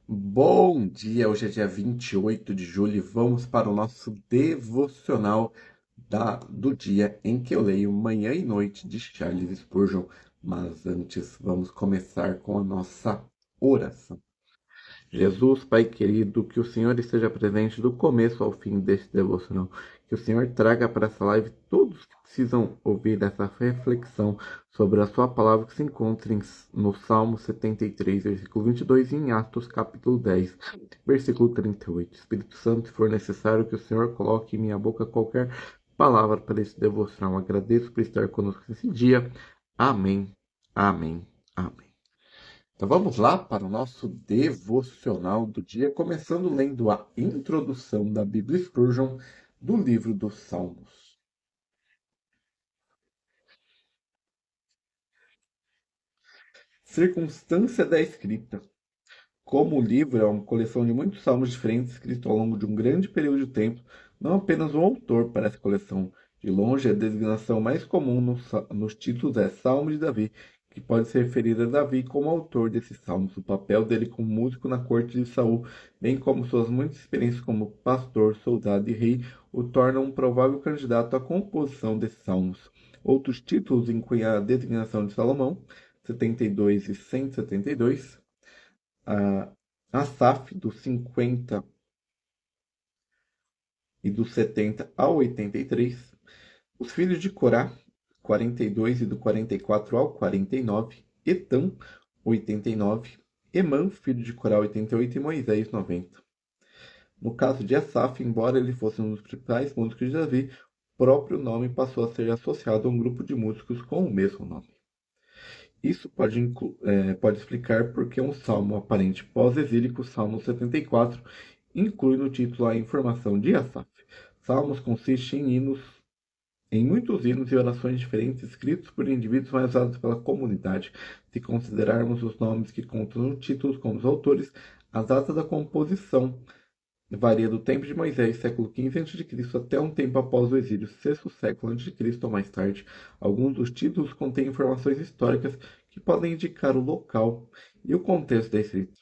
Bom dia, hoje é dia 28 de julho e vamos para o nosso devocional do dia em que eu leio Manhã e Noite de Charles Spurgeon. Mas antes, vamos começar com a nossa oração. Jesus, Pai querido, que o Senhor esteja presente do começo ao fim deste devocional. Que o Senhor traga para essa live todos que precisam ouvir essa reflexão sobre a sua palavra que se encontra no Salmo 73, versículo 22 e em Atos capítulo 10, versículo 38. Espírito Santo, se for necessário que o Senhor coloque em minha boca qualquer palavra para esse devocional. Agradeço por estar conosco nesse dia. Amém, amém, amém. Então vamos lá para o nosso devocional do dia, começando lendo a introdução da Bíblia Spurgeon do livro dos Salmos. Circunstância da escrita. Como o livro é uma coleção de muitos salmos diferentes escritos ao longo de um grande período de tempo, não apenas o autor para essa coleção. De longe, a designação mais comum nos títulos é Salmo de Davi, que pode se referir a Davi como autor desses salmos. O papel dele como músico na corte de Saul, bem como suas muitas experiências como pastor, soldado e rei, o tornam um provável candidato à composição desses salmos. Outros títulos incluem a designação de Salomão, 72 e 172, a Asaf, dos 50 e dos 70 ao 83, os filhos de Corá, 42 e do 44 ao 49, Etam, 89, Emã, filho de Corá, 88 e Moisés, 90. No caso de Asaf, embora ele fosse um dos principais músicos de Davi, o próprio nome passou a ser associado a um grupo de músicos com o mesmo nome. Isso pode explicar porque um salmo aparente pós-exílico, Salmo 74, inclui no título a informação de Asaf. Salmos consistem em muitos hinos e orações diferentes escritos por indivíduos mais usados pela comunidade. Se considerarmos os nomes que contam no título como os autores, a data da composição varia do tempo de Moisés, século XV a.C., até um tempo após o exílio, sexto século a.C. ou mais tarde. Alguns dos títulos contêm informações históricas que podem indicar o local e o contexto da escrita.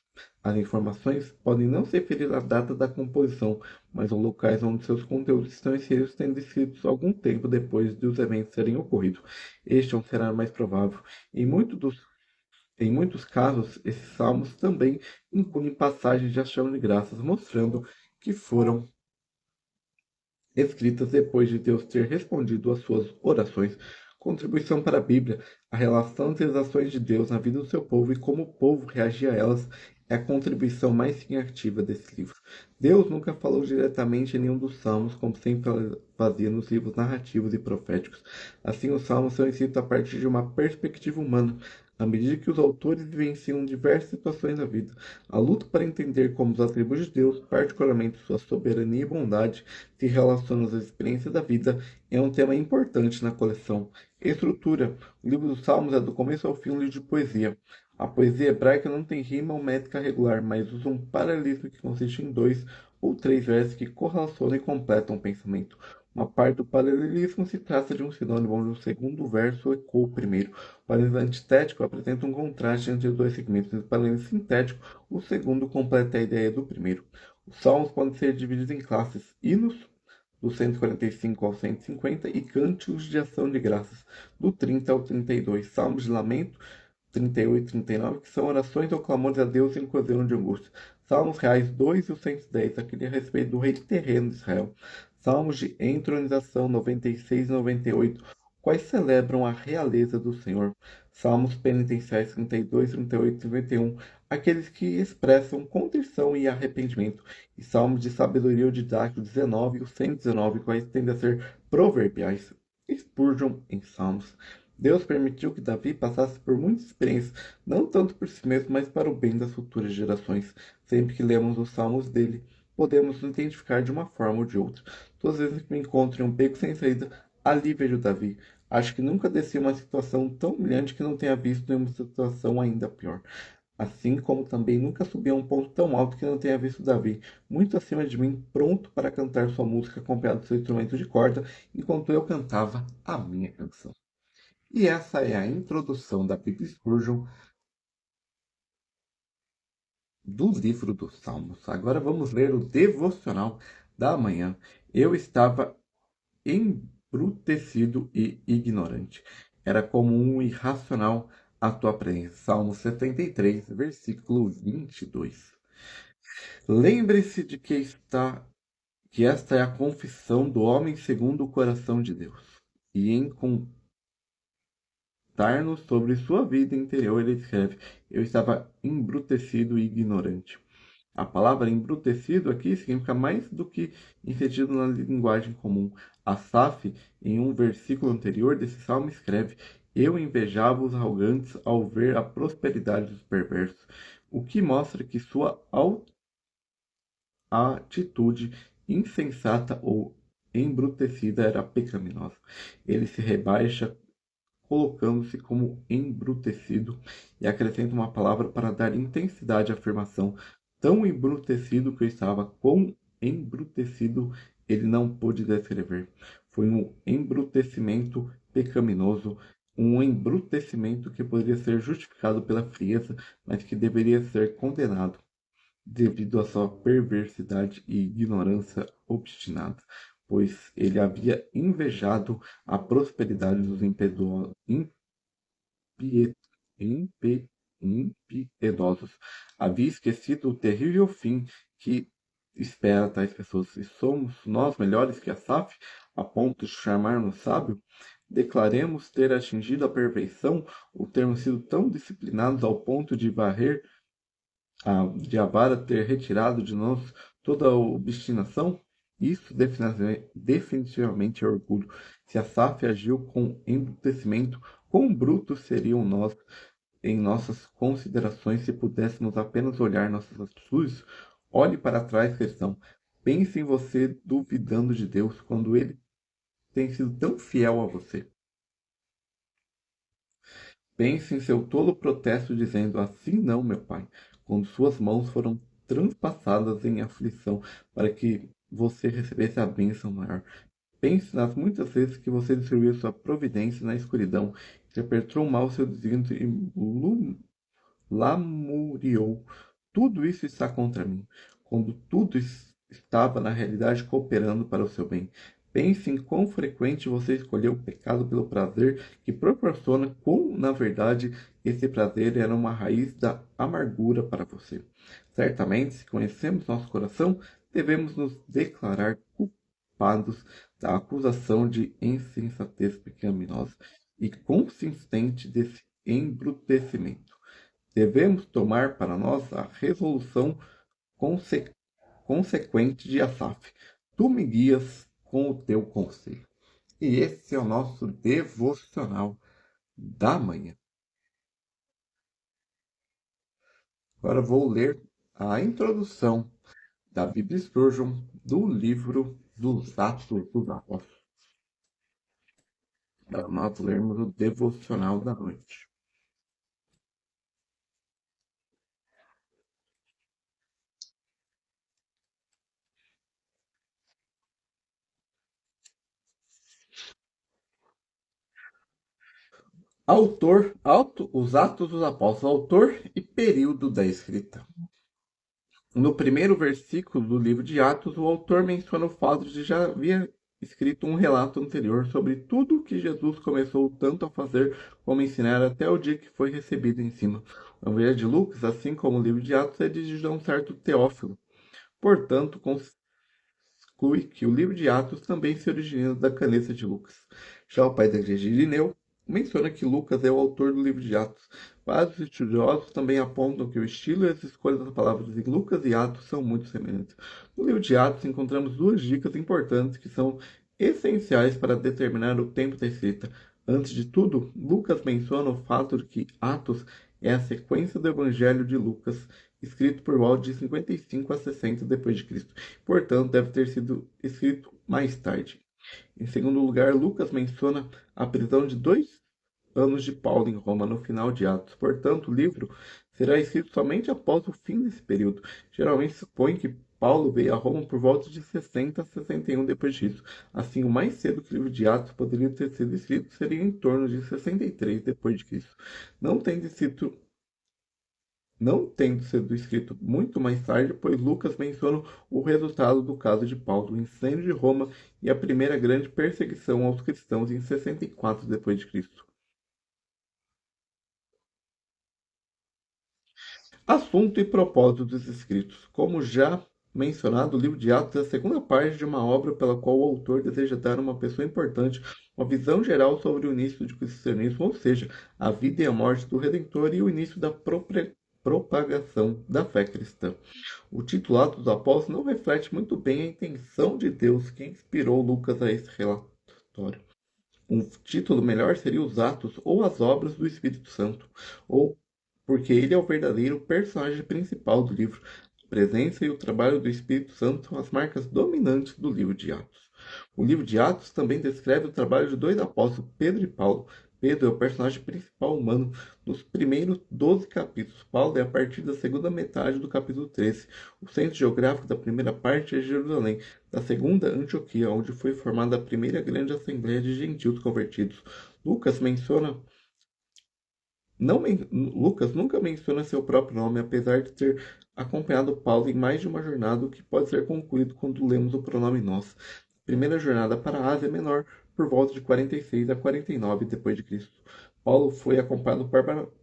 As informações podem não se referir à data da composição, mas aos locais onde seus conteúdos estão inseridos, tendo escritos algum tempo depois de os eventos terem ocorrido. Este é um cenário mais provável. Em muitos casos, esses salmos também incluem passagens de ação de graças, mostrando que foram escritas depois de Deus ter respondido às suas orações. Contribuição para a Bíblia, a relação entre as ações de Deus na vida do seu povo e como o povo reagia a elas é a contribuição mais significativa desse livro. Deus nunca falou diretamente em nenhum dos salmos, como sempre fazia nos livros narrativos e proféticos. Assim, os salmos são escritos a partir de uma perspectiva humana, à medida que os autores vivenciam diversas situações da vida. A luta para entender como os atributos de Deus, particularmente sua soberania e bondade, se relacionam às experiências da vida, é um tema importante na coleção. Estrutura. O livro dos Salmos é do começo ao fim um livro de poesia. A poesia hebraica não tem rima ou métrica regular, mas usa um paralelismo que consiste em dois ou três versos que correlacionam e completam o pensamento. Uma parte do paralelismo se trata de um sinônimo onde o segundo verso ecoa o primeiro. O paralelismo antitético apresenta um contraste entre os dois segmentos. No paralelismo sintético, o segundo completa a ideia do primeiro. Os salmos podem ser divididos em classes: hinos, do 145 ao 150, e cânticos de ação de graças, do 30 ao 32. Salmos de lamento, 38 e 39, que são orações ou clamores a Deus em ocasião de angústia. Salmos reais 2 e o 110, aquele a respeito do rei terreno de Israel. Salmos de entronização 96 e 98, quais celebram a realeza do Senhor. Salmos penitenciais 32, 38 e 51, aqueles que expressam contrição e arrependimento. E salmos de sabedoria ou didático 19 e o 119, quais tendem a ser proverbiais. Spurgeon em Salmos. Deus permitiu que Davi passasse por muitas experiências, não tanto por si mesmo, mas para o bem das futuras gerações. Sempre que lemos os salmos dele, podemos nos identificar de uma forma ou de outra. Todas as vezes que me encontro em um beco sem saída, ali vejo Davi. Acho que nunca desci uma situação tão humilhante que não tenha visto nenhuma situação ainda pior. Assim como também nunca subi a um ponto tão alto que não tenha visto Davi, muito acima de mim, pronto para cantar sua música acompanhado do seu instrumento de corda, enquanto eu cantava a minha canção. E essa é a introdução da Bíblia Spurgeon do livro dos Salmos. Agora vamos ler o devocional da manhã. Eu estava embrutecido e ignorante. Era como um irracional à tua presença. Salmo 73, versículo 22. Lembre-se de que esta é a confissão do homem segundo o coração de Deus. E em contar-nos sobre sua vida interior, ele escreve: Eu estava embrutecido e ignorante. A palavra embrutecido aqui significa mais do que entendido na linguagem comum. Asaf, em um versículo anterior desse salmo, escreve: Eu invejava os arrogantes ao ver a prosperidade dos perversos, o que mostra que sua atitude insensata ou embrutecida era pecaminosa. Ele se rebaixa colocando-se como embrutecido, e acrescenta uma palavra para dar intensidade à afirmação. Tão embrutecido que eu estava, quão embrutecido ele não pôde descrever. Foi um embrutecimento pecaminoso, um embrutecimento que poderia ser justificado pela frieza, mas que deveria ser condenado devido à sua perversidade e ignorância obstinada, pois ele havia invejado a prosperidade dos impie- impiedosos, havia esquecido o terrível fim que espera tais pessoas. E somos nós melhores que Asaf, a ponto de chamar-nos sábio? Declaremos ter atingido a perfeição, ou termos sido tão disciplinados ao ponto de varrer de Avara ter retirado de nós toda a obstinação? Isso definitivamente é orgulho. Se Asaf agiu com embrutecimento, quão brutos seriam nós em nossas considerações se pudéssemos apenas olhar nossas atitudes? Olhe para trás, cristão. Pense em você duvidando de Deus quando ele tem sido tão fiel a você. Pense em seu tolo protesto, dizendo: Assim não, meu pai, quando suas mãos foram transpassadas em aflição, para que você recebesse a bênção maior. Pense nas muitas vezes que você destruiu sua providência na escuridão, interpretou mal seu desígnio e lamuriou. Tudo isso está contra mim, quando tudo estava na realidade cooperando para o seu bem. Pense em quão frequente você escolheu o pecado pelo prazer que proporciona, quão, na verdade, esse prazer era uma raiz da amargura para você. Certamente, se conhecemos nosso coração, devemos nos declarar culpados da acusação de insensatez pecaminosa e consistente desse embrutecimento. Devemos tomar para nós a resolução conse consequente de Asaf: Tu me guias com o teu conselho. E esse é o nosso devocional da manhã. Agora vou ler a introdução da Bíblia Spurgeon do livro dos Atos dos Apóstolos, para nós lermos o devocional da noite. Os Atos dos Apóstolos, autor e período da escrita. No primeiro versículo do livro de Atos, o autor menciona o fato de já havia escrito um relato anterior sobre tudo o que Jesus começou tanto a fazer como a ensinar até o dia que foi recebido em cima. O Evangelho de Lucas, assim como o livro de Atos, é dirigido a um certo Teófilo. Portanto, conclui que o livro de Atos também se origina da caneta de Lucas. Já o pai da igreja de Irineu menciona que Lucas é o autor do livro de Atos. Vários estudiosos também apontam que o estilo e as escolhas das palavras em Lucas e Atos são muito semelhantes. No livro de Atos encontramos duas dicas importantes que são essenciais para determinar o tempo da escrita. Antes de tudo, Lucas menciona o fato de que Atos é a sequência do Evangelho de Lucas, escrito por volta de 55 a 60 depois de Cristo. Portanto, deve ter sido escrito mais tarde. Em segundo lugar, Lucas menciona a prisão de 2 anos de Paulo em Roma no final de Atos. Portanto, o livro será escrito somente após o fim desse período. Geralmente se supõe que Paulo veio a Roma por volta de 60 a 61 depois disso. Assim, o mais cedo que o livro de Atos poderia ter sido escrito seria em torno de 63 depois de Cristo. Não tendo sido não tendo sido escrito muito mais tarde, pois Lucas menciona o resultado do caso de Paulo, o incêndio de Roma e a primeira grande perseguição aos cristãos em 64 d.C. Assunto e propósito dos escritos. Como já mencionado, o livro de Atos é a segunda parte de uma obra pela qual o autor deseja dar a uma pessoa importante uma visão geral sobre o início do cristianismo, ou seja, a vida e a morte do Redentor e o início da propagação da fé cristã. O título Atos dos Apóstolos não reflete muito bem a intenção de Deus que inspirou Lucas a esse relatório. Um título melhor seria Os Atos ou As Obras do Espírito Santo, ou porque ele é o verdadeiro personagem principal do livro. A presença e o trabalho do Espírito Santo são as marcas dominantes do livro de Atos. O livro de Atos também descreve o trabalho de dois apóstolos, Pedro e Paulo. Pedro é o personagem principal humano nos primeiros 12 capítulos. Paulo é a partir da segunda metade do capítulo 13. O centro geográfico da primeira parte é Jerusalém, da segunda Antioquia, onde foi formada a primeira grande assembleia de gentios convertidos. Lucas menciona Lucas nunca menciona seu próprio nome, apesar de ter acompanhado Paulo em mais de uma jornada, o que pode ser concluído quando lemos o pronome nós. Primeira jornada para a Ásia Menor, por volta de 46 a 49 d.C. Paulo foi acompanhado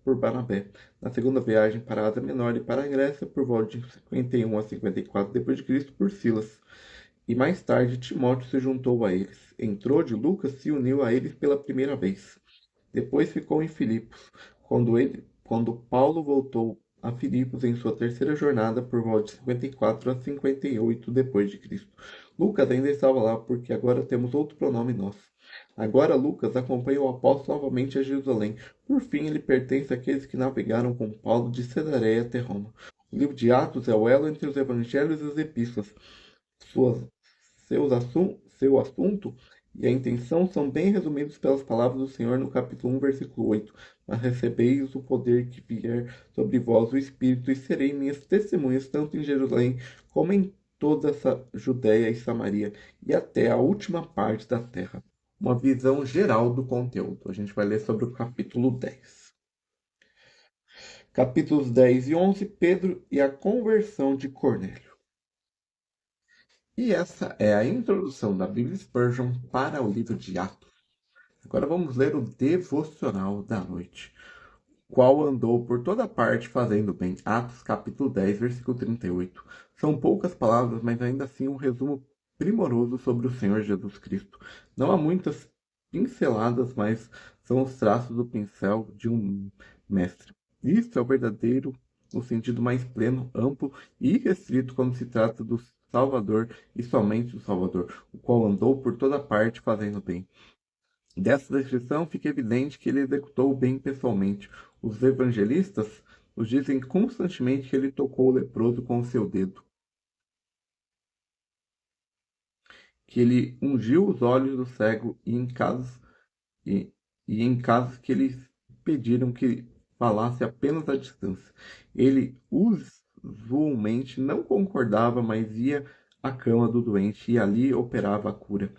por Barnabé. Na segunda viagem para a Ásia Menor e para a Grécia, por volta de 51 a 54 d.C., por Silas. E mais tarde Timóteo se juntou a eles. Entrou de Lucas se uniu a eles pela primeira vez. Depois ficou em Filipos. Quando Paulo voltou a Filipos em sua terceira jornada por volta de 54 a 58 depois de Cristo. Lucas ainda estava lá porque agora temos outro pronome nós. Agora Lucas acompanha o apóstolo novamente a Jerusalém. Por fim, ele pertence àqueles que navegaram com Paulo de Cesareia até Roma. O livro de Atos é o elo entre os evangelhos e as epístolas. Suas, seu assunto e a intenção são bem resumidos pelas palavras do Senhor no capítulo 1, versículo 8. Mas recebeis o poder que vier sobre vós o Espírito, e serei minhas testemunhas tanto em Jerusalém como em toda essa Judéia e Samaria, e até a última parte da terra. Uma visão geral do conteúdo. A gente vai ler sobre o capítulo 10. Capítulos 10 e 11, Pedro e a conversão de Cornélio. E essa é a introdução da Bíblia Spurgeon para o livro de Atos. Agora vamos ler o devocional da noite, qual andou por toda parte fazendo bem. Atos capítulo 10, versículo 38. São poucas palavras, mas ainda assim um resumo primoroso sobre o Senhor Jesus Cristo. Não há muitas pinceladas, mas são os traços do pincel de um mestre. Isto é o verdadeiro, no sentido mais pleno, amplo e restrito quando se trata do Salvador e somente do Salvador, o qual andou por toda parte fazendo bem. Dessa descrição fica evidente que ele executou o bem pessoalmente. Os evangelistas nos dizem constantemente que ele tocou o leproso com o seu dedo, que ele ungiu os olhos do cego e, e em casos que eles pediram que falasse apenas à distância. Ele usualmente não concordava, mas ia à cama do doente e ali operava a cura.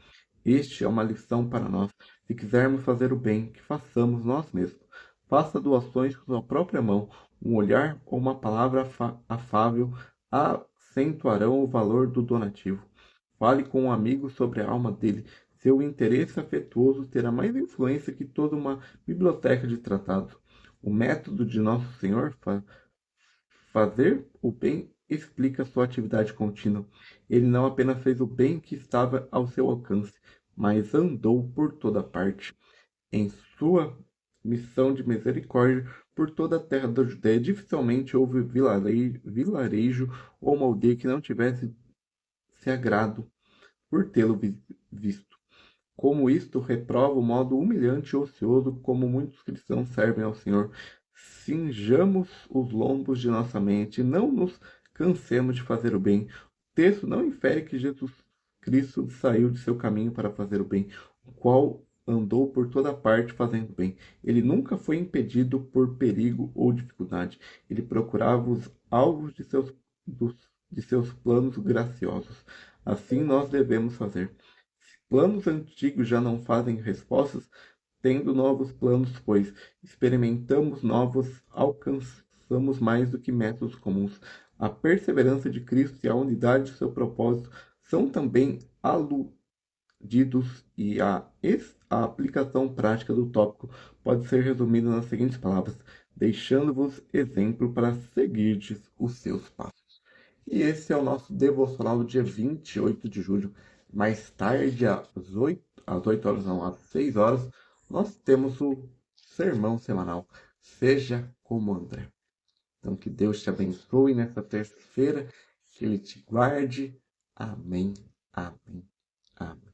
Este é uma lição para nós. Se quisermos fazer o bem, que façamos nós mesmos. Faça doações com sua própria mão. Um olhar ou uma palavra afável acentuarão o valor do donativo. Fale com um amigo sobre a alma dele. Seu interesse afetuoso terá mais influência que toda uma biblioteca de tratados. O método de Nosso Senhor fazer o bem explica sua atividade contínua. Ele não apenas fez o bem que estava ao seu alcance, mas andou por toda parte. Em sua missão de misericórdia por toda a terra da Judéia, dificilmente houve vilarejo ou uma aldeia que não tivesse se agrado por tê-lo visto. Como isto reprova o modo humilhante e ocioso como muitos cristãos servem ao Senhor. Cinjamos os lombos de nossa mente e não nos cansemos de fazer o bem. O texto não infere que Jesus Cristo saiu de seu caminho para fazer o bem, o qual andou por toda parte fazendo bem. Ele nunca foi impedido por perigo ou dificuldade. Ele procurava os alvos de seus planos graciosos. Assim nós devemos fazer. Planos antigos já não fazem respostas, tendo novos planos, pois experimentamos novos somos mais do que métodos comuns. A perseverança de Cristo e a unidade de seu propósito são também aludidos e a aplicação prática do tópico pode ser resumida nas seguintes palavras: deixando-vos exemplo para seguirdes os seus passos. E esse é o nosso devocional do dia 28 de julho. Mais tarde, às 8 horas, não, às 6 horas, nós temos o sermão semanal. Seja como André. Então, que Deus te abençoe nessa terça-feira, que Ele te guarde. Amém, amém, amém.